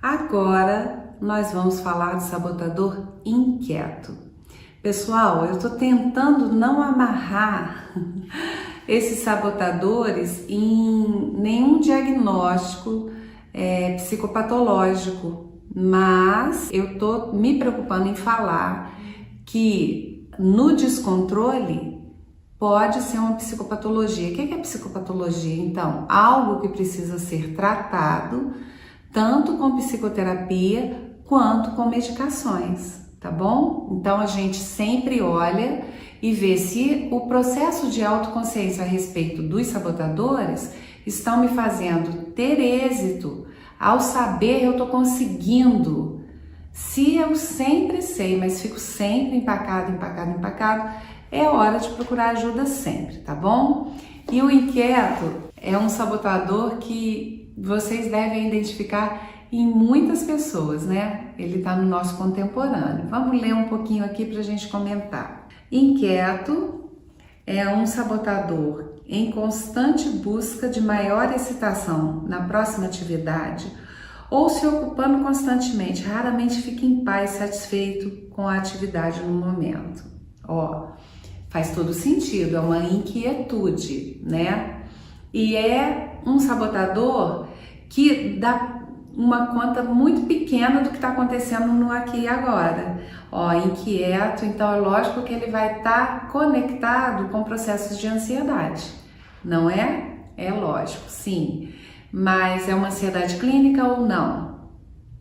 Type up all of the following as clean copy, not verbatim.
Agora nós vamos falar do sabotador inquieto. Pessoal, eu estou tentando não amarrar esses sabotadores em nenhum diagnóstico psicopatológico, mas eu estou me preocupando em falar que no descontrole pode ser uma psicopatologia. O que é psicopatologia? Então, algo que precisa ser tratado tanto com psicoterapia quanto com medicações, tá bom? Então a gente sempre olha e vê se o processo de autoconsciência a respeito dos sabotadores estão me fazendo ter êxito. Ao saber, eu tô conseguindo. Se eu sempre sei, mas fico sempre empacado, é hora de procurar ajuda sempre, tá bom? E o inquieto é um sabotador que vocês devem identificar em muitas pessoas, né? Ele está no nosso contemporâneo. Vamos ler um pouquinho aqui para a gente comentar. Inquieto é um sabotador em constante busca de maior excitação na próxima atividade ou se ocupando constantemente, raramente fica em paz, satisfeito com a atividade no momento. Ó, faz todo sentido, é uma inquietude, né? E é um sabotador que dá uma conta muito pequena do que está acontecendo no aqui e agora. Ó, inquieto, então é lógico que ele vai estar conectado com processos de ansiedade, não é? É lógico, sim. Mas é uma ansiedade clínica ou não?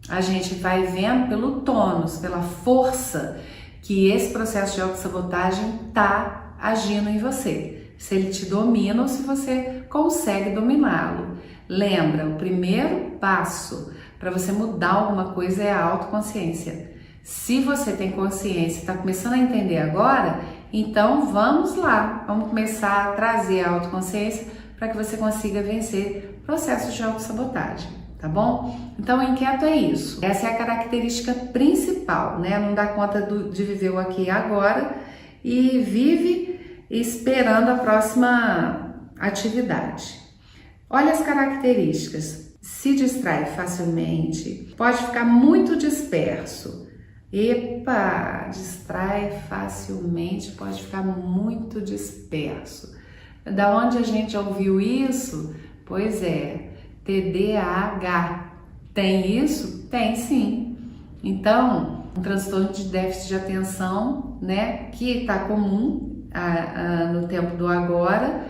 A gente vai vendo pelo tônus, pela força que esse processo de autossabotagem está agindo em você. Se ele te domina ou se você consegue dominá-lo. Lembra, o primeiro passo para você mudar alguma coisa é a autoconsciência. Se você tem consciência e está começando a entender agora, então vamos lá, vamos começar a trazer a autoconsciência para que você consiga vencer processos de autossabotagem, tá bom? Então o inquieto é isso, essa é a característica principal, né? Não dá conta de viver o aqui e agora e vive esperando a próxima atividade. Olha as características. Se distrai facilmente, pode ficar muito disperso. Epa, distrai facilmente, pode ficar muito disperso. Da onde a gente ouviu isso? Pois é, TDAH. Tem isso? Tem sim. Então, um transtorno de déficit de atenção, né, que está comum no tempo do agora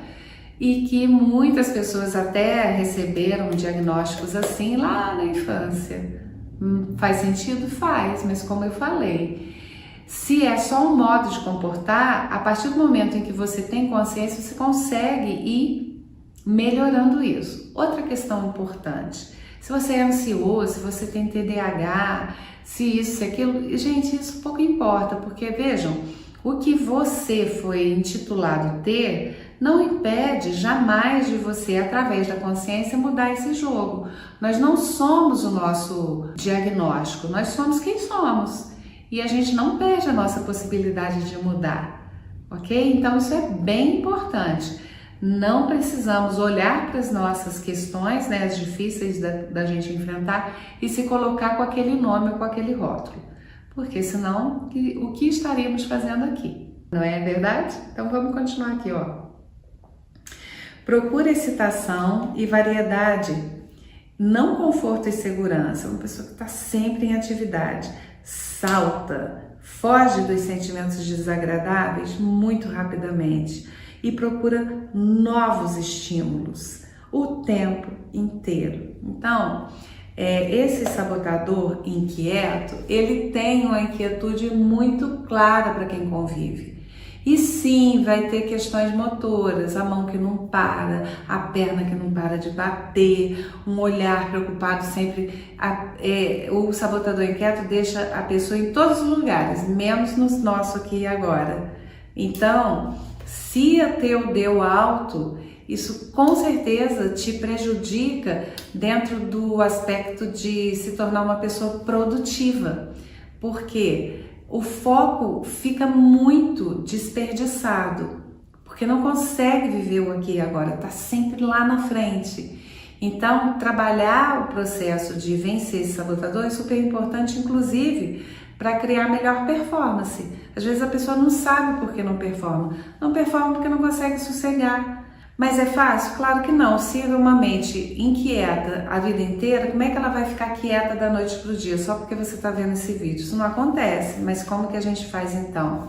e que muitas pessoas até receberam diagnósticos assim lá na infância. Faz sentido? Faz, mas como eu falei, se é só um modo de comportar, a partir do momento em que você tem consciência, você consegue ir melhorando isso. Outra questão importante, se você é ansioso, se você tem TDAH, se isso, se aquilo, gente, isso pouco importa, porque vejam, o que você foi intitulado ter não impede jamais de você, através da consciência, mudar esse jogo. Nós não somos o nosso diagnóstico, nós somos quem somos. E a gente não perde a nossa possibilidade de mudar, ok? Então isso é bem importante. Não precisamos olhar para as nossas questões, né, as difíceis da gente enfrentar e se colocar com aquele nome ou com aquele rótulo. Porque senão, o que estaríamos fazendo aqui? Não é verdade? Então vamos continuar aqui, ó. Procura excitação e variedade, não conforto e segurança. Uma pessoa que está sempre em atividade, salta, foge dos sentimentos desagradáveis muito rapidamente e procura novos estímulos o tempo inteiro. Então, esse sabotador inquieto, ele tem uma inquietude muito clara para quem convive. E sim, vai ter questões motoras, a mão que não para, a perna que não para de bater, um olhar preocupado sempre. O sabotador inquieto deixa a pessoa em todos os lugares, menos no nosso aqui e agora. Então, se a teu deu alto, isso com certeza te prejudica dentro do aspecto de se tornar uma pessoa produtiva, porque o foco fica muito desperdiçado, porque não consegue viver o aqui e agora, está sempre lá na frente. Então, trabalhar o processo de vencer esse sabotador é super importante, inclusive, para criar melhor performance. Às vezes a pessoa não sabe por que não performa. Não performa porque não consegue sossegar. Mas é fácil? Claro que não. Se uma mente inquieta a vida inteira, como é que ela vai ficar quieta da noite para o dia só porque você está vendo esse vídeo? Isso não acontece. Mas como que a gente faz então?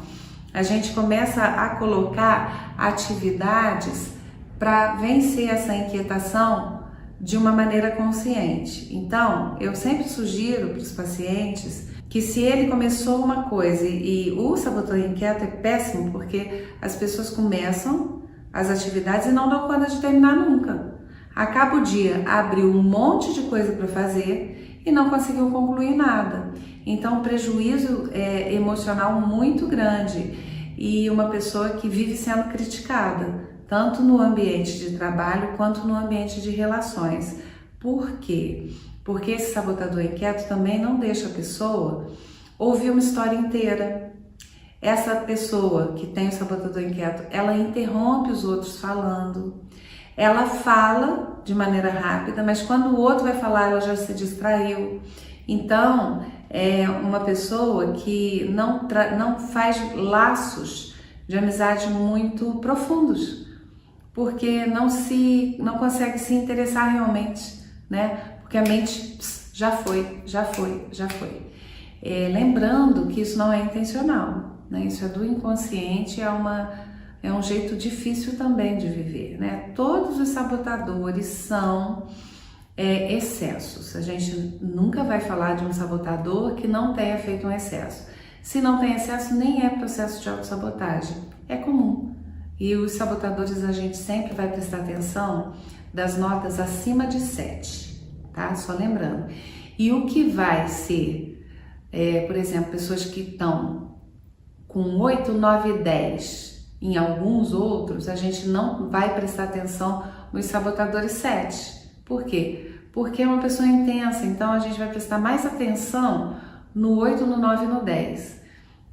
A gente começa a colocar atividades para vencer essa inquietação de uma maneira consciente. Então, eu sempre sugiro para os pacientes que se ele começou uma coisa e o sabotador inquieto é péssimo porque as pessoas começam as atividades e não dão conta de terminar nunca. Acaba o dia, abriu um monte de coisa para fazer e não conseguiu concluir nada. Então, um prejuízo emocional muito grande e uma pessoa que vive sendo criticada, tanto no ambiente de trabalho quanto no ambiente de relações. Por quê? Porque esse sabotador inquieto também não deixa a pessoa ouvir uma história inteira. Essa pessoa que tem o sabotador inquieto, ela interrompe os outros falando. Ela fala de maneira rápida, mas quando o outro vai falar, ela já se distraiu. Então, é uma pessoa que não faz laços de amizade muito profundos, porque não consegue se interessar realmente, né? Porque a mente já foi. Lembrando que isso não é intencional, né? Isso é do inconsciente, é um jeito difícil também de viver, né? Todos os sabotadores são excessos. A gente nunca vai falar de um sabotador que não tenha feito um excesso. Se não tem excesso, nem é processo de autossabotagem, é comum. E os sabotadores a gente sempre vai prestar atenção das notas acima de 7, tá? Só lembrando. E o que vai ser, por exemplo, pessoas que estão com 8, 9 e 10, em alguns outros, a gente não vai prestar atenção nos sabotadores 7. Por quê? Porque é uma pessoa intensa, então a gente vai prestar mais atenção no 8, no 9 e no 10.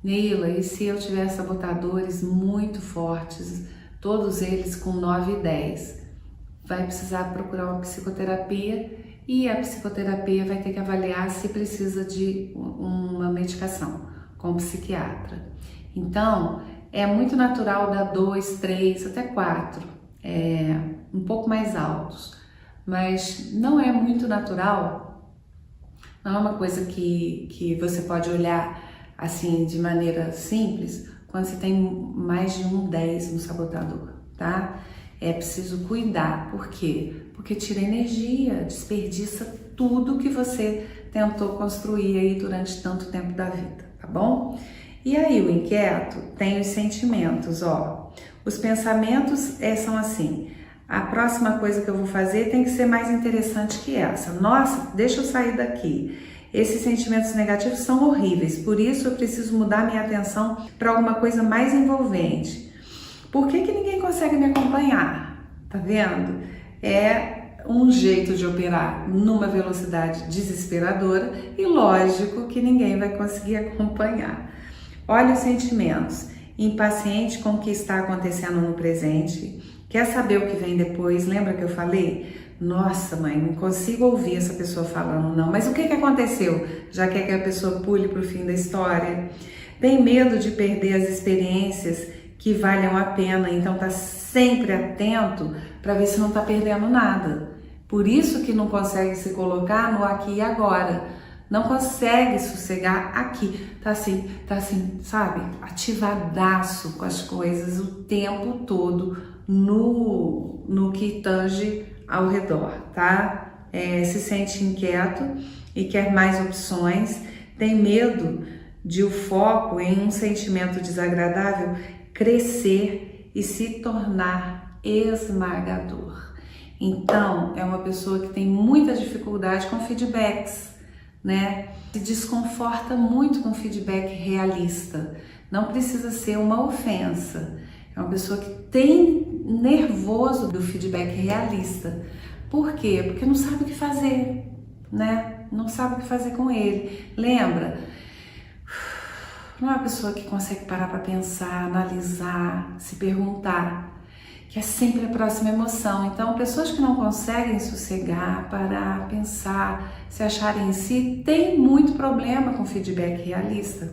Neila, e se eu tiver sabotadores muito fortes, todos eles com 9 e 10, vai precisar procurar uma psicoterapia e a psicoterapia vai ter que avaliar se precisa de uma medicação com um psiquiatra. Então, é muito natural dar 2, 3, até 4, um pouco mais altos, mas não é muito natural, não é uma coisa que você pode olhar assim, de maneira simples, quando você tem mais de um 10 no sabotador, tá? É preciso cuidar. Por quê? Porque tira energia, desperdiça tudo que você tentou construir aí durante tanto tempo da vida, tá bom? E aí, o inquieto tem os sentimentos, ó. Os pensamentos são assim: a próxima coisa que eu vou fazer tem que ser mais interessante que essa. Nossa, deixa eu sair daqui. Esses sentimentos negativos são horríveis, por isso eu preciso mudar minha atenção para alguma coisa mais envolvente. Por que ninguém consegue me acompanhar? Tá vendo? É um jeito de operar numa velocidade desesperadora e lógico que ninguém vai conseguir acompanhar. Olha os sentimentos: impaciente com o que está acontecendo no presente, quer saber o que vem depois. Lembra que eu falei? Nossa, mãe, não consigo ouvir essa pessoa falando, não. Mas o que aconteceu? Já quer que a pessoa pule para o fim da história? Tem medo de perder as experiências que valham a pena, então tá sempre atento para ver se não tá perdendo nada. Por isso que não consegue se colocar no aqui e agora. Não consegue sossegar aqui. Tá assim, sabe? Ativadaço com as coisas o tempo todo no que tange ao redor, tá? Se sente inquieto e quer mais opções, tem medo de o foco em um sentimento desagradável crescer e se tornar esmagador. Então, é uma pessoa que tem muita dificuldade com feedbacks, né? Se desconforta muito com feedback realista. Não precisa ser uma ofensa. É uma pessoa que tem nervoso do feedback realista. Por quê? Porque não sabe o que fazer, né? Não sabe o que fazer com ele. Lembra? Não é uma pessoa que consegue parar para pensar, analisar, se perguntar. que é sempre a próxima emoção. Então, pessoas que não conseguem sossegar, parar, pensar, se acharem em si, têm muito problema com feedback realista,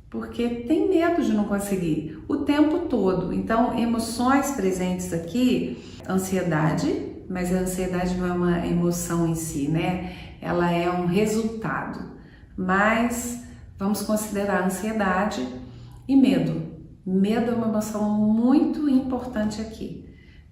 porque tem medo de não conseguir o tempo todo. Então, emoções presentes aqui, ansiedade, mas a ansiedade não é uma emoção em si, né? Ela é um resultado. Mas vamos considerar a ansiedade e medo. Medo é uma emoção muito importante aqui,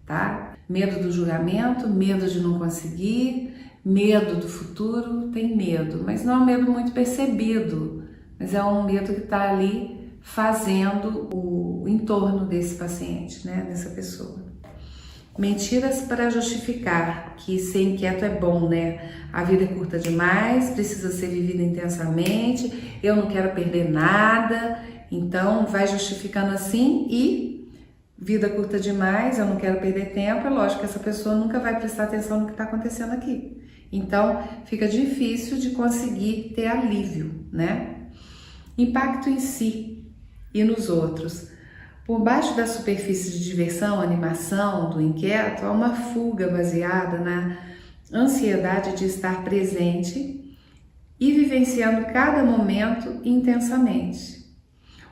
tá? Medo do julgamento, medo de não conseguir, medo do futuro, tem medo, mas não é um medo muito percebido, mas é um medo que está ali fazendo o entorno desse paciente, né? Dessa pessoa. Mentiras para justificar que ser inquieto é bom, né? A vida é curta demais, precisa ser vivida intensamente, eu não quero perder nada. Então, vai justificando assim e vida curta demais, eu não quero perder tempo. É lógico que essa pessoa nunca vai prestar atenção no que está acontecendo aqui. Então, fica difícil de conseguir ter alívio, né? Impacto em si e nos outros. Por baixo da superfície de diversão, animação do inquieto, há uma fuga baseada na ansiedade de estar presente e vivenciando cada momento intensamente.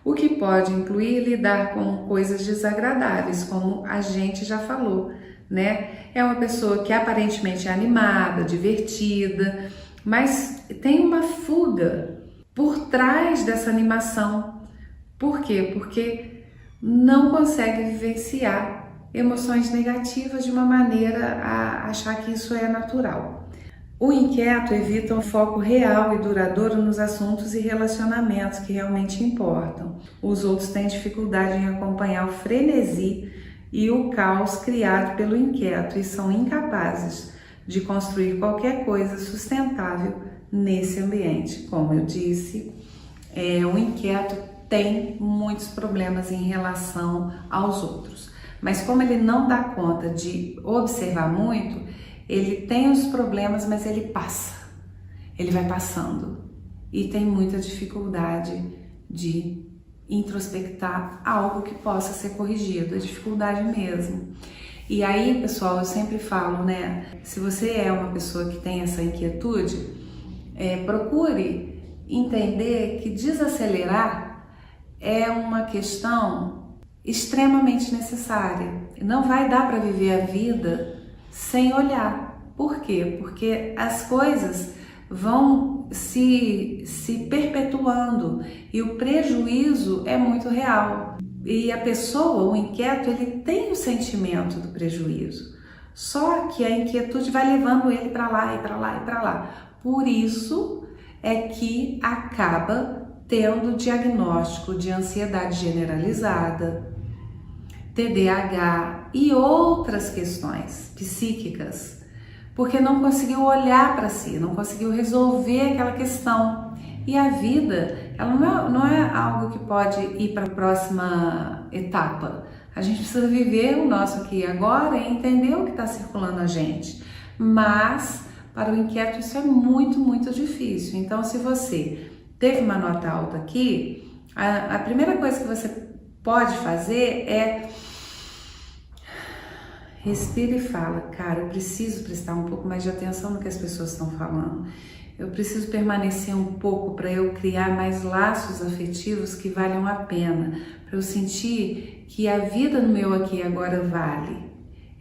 O que pode incluir lidar com coisas desagradáveis, como a gente já falou, né? É uma pessoa que aparentemente é animada, divertida, mas tem uma fuga por trás dessa animação. Por quê? Porque não consegue vivenciar emoções negativas de uma maneira a achar que isso é natural. O inquieto evita um foco real e duradouro nos assuntos e relacionamentos que realmente importam. Os outros têm dificuldade em acompanhar o frenesi e o caos criado pelo inquieto e são incapazes de construir qualquer coisa sustentável nesse ambiente. Como eu disse, o inquieto tem muitos problemas em relação aos outros, mas como ele não dá conta de observar muito, ele tem os problemas, mas ele passa, ele vai passando e tem muita dificuldade de introspectar algo que possa ser corrigido, é dificuldade mesmo. E aí, pessoal, eu sempre falo, né, se você é uma pessoa que tem essa inquietude, procure entender que desacelerar é uma questão extremamente necessária. Não vai dar para viver a vida sem olhar. Por quê? Porque as coisas vão se perpetuando e o prejuízo é muito real. E a pessoa, o inquieto, ele tem o sentimento do prejuízo. Só que a inquietude vai levando ele para lá e para lá e para lá. Por isso é que acaba tendo diagnóstico de ansiedade generalizada, TDAH e outras questões psíquicas, porque não conseguiu olhar para si, não conseguiu resolver aquela questão. E a vida, ela não é algo que pode ir para a próxima etapa. A gente precisa viver o nosso aqui e agora e entender o que está circulando a gente. Mas, para o inquieto, isso é muito, muito difícil. Então, se você teve uma nota alta aqui, a primeira coisa que você pode fazer é respira e fala, cara, eu preciso prestar um pouco mais de atenção no que as pessoas estão falando. Eu preciso permanecer um pouco para eu criar mais laços afetivos que valham a pena, para eu sentir que a vida no meu aqui e agora vale.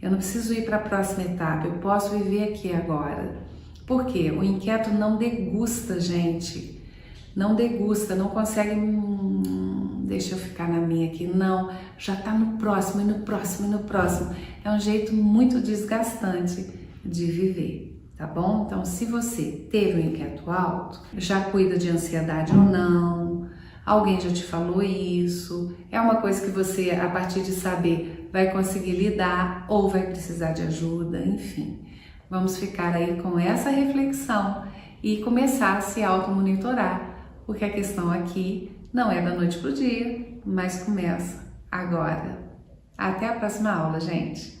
Eu não preciso ir para a próxima etapa, eu posso viver aqui e agora. Por quê? O inquieto não degusta, gente. Não degusta, não consegue, deixa eu ficar na minha aqui, não, já tá no próximo, e no próximo, e no próximo. É um jeito muito desgastante de viver, tá bom? Então, se você teve um inquieto alto, já cuida de ansiedade ou não, alguém já te falou isso, é uma coisa que você, a partir de saber, vai conseguir lidar ou vai precisar de ajuda, enfim. Vamos ficar aí com essa reflexão e começar a se automonitorar, porque a questão aqui não é da noite pro dia, mas começa agora. Até a próxima aula, gente!